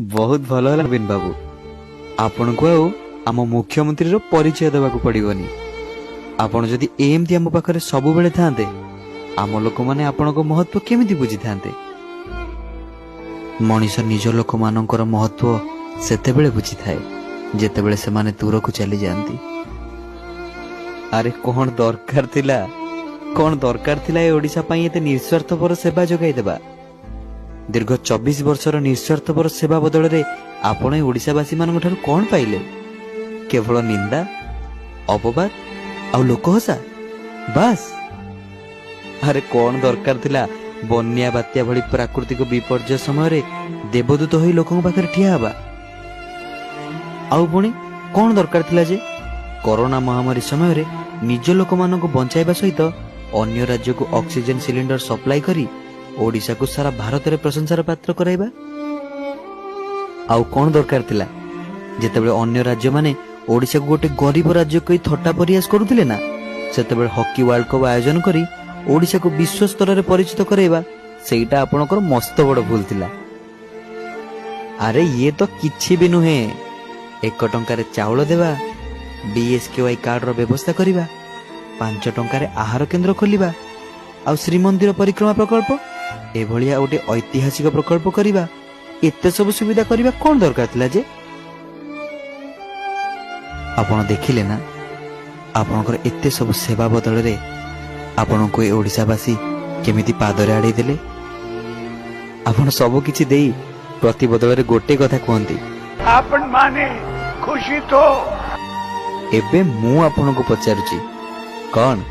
बहुत भल है नवीन बाबू, आपण को आम मुख्यमंत्री परिचय देवाक पड़ोनी। आपण जदि एमती आम पाखे सब बेले था आम लोक मैंने आपण महत्व केमिति बुझी था। मनीष निज लोक मान महत्व सेतेबेले बुझी थाए जेतेबेले से माने दूर को चली जाती। अरे कौन दरकार थिला, कौन दरकार थिला ए ओडिशा पई एते निस्वार्थपर सेवा जोगाई देबा। दीर्घ 24 वर्षर निस्वार्थपर सेवा बदल रे आपण ओडिशावासी मान ठारू कौन पाइले? केवल निंदा, अपवाद आ लोकहसा बस। अरे कौन दरकार थिला बन्या बात्या भली प्राकृतिक विपर्य समय देवदूत होई लोकन पाखरे ठिया हबा? आउ पुणी कौन दरकार थिला जे कोरोना महामारी समय निज लोक मान को बंचाइबा सहित अन्य राज्य को ऑक्सीजन सिलिंडर सप्लाई करी ओडिशा को सारा भारत रे प्रशंसार पात्र कराइबा? आउ कौन दरकार थिला जेतेबेले अन्य राज्य माने ओडिशा को गोटे गरीब राज्य कई थट्टा प्रयास करुथिले ना, सेतेबेले हॉकी वर्ल्ड कप आयोजन करी ओडिशा को विश्व स्तर रे परिचित कराइबा सेटा आपनकर मस्त बड़ भूल थिला। अरे ये तो किछि भी नुहे। 1 टंका रे चाउल देवा, बीएसकेवाई कार्ड रो व्यवस्था करिबा, 5 टंका रे आहार केंद्र खोलिबा, आ श्रीमंदिर परिक्रमा प्रकल्प एभलिया गोटे ऐतिहासिक प्रकल्प करिबा, एते सब सुविधा करिबा कोन दरकार थिला जे? आपण देखिले ना आपनकर एते सब सेवा बदल रे आपण को ओडिशावासी केमिति पादरे आड़े देले। आपण सब किछि देई प्रति बदल रे गोटे कथा कहंती, आपन माने खुशी तो। एबे मु आपण को पचारुची कौन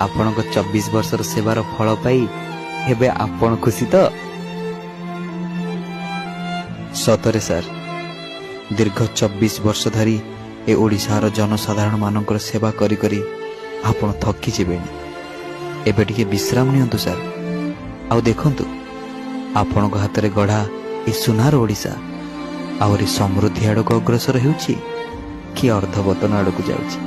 आपण को 24 वर्षर सेवार फल पाई एबे आपण खुशी तो? सतरे सर दीर्घ 24 वर्ष धरी ए ओडिशार जनसाधारण मानकर सेवा करी करी आपण थकी जिबेनी। एबे टिके विश्राम नियंतु सर। आउ देखंतु आपण को हाथ रे गढ़ा ए सुनार ओडिशा आउरी समृद्धि आड़क अग्रसर हेउची कि अर्धपतन आड़क जाउची।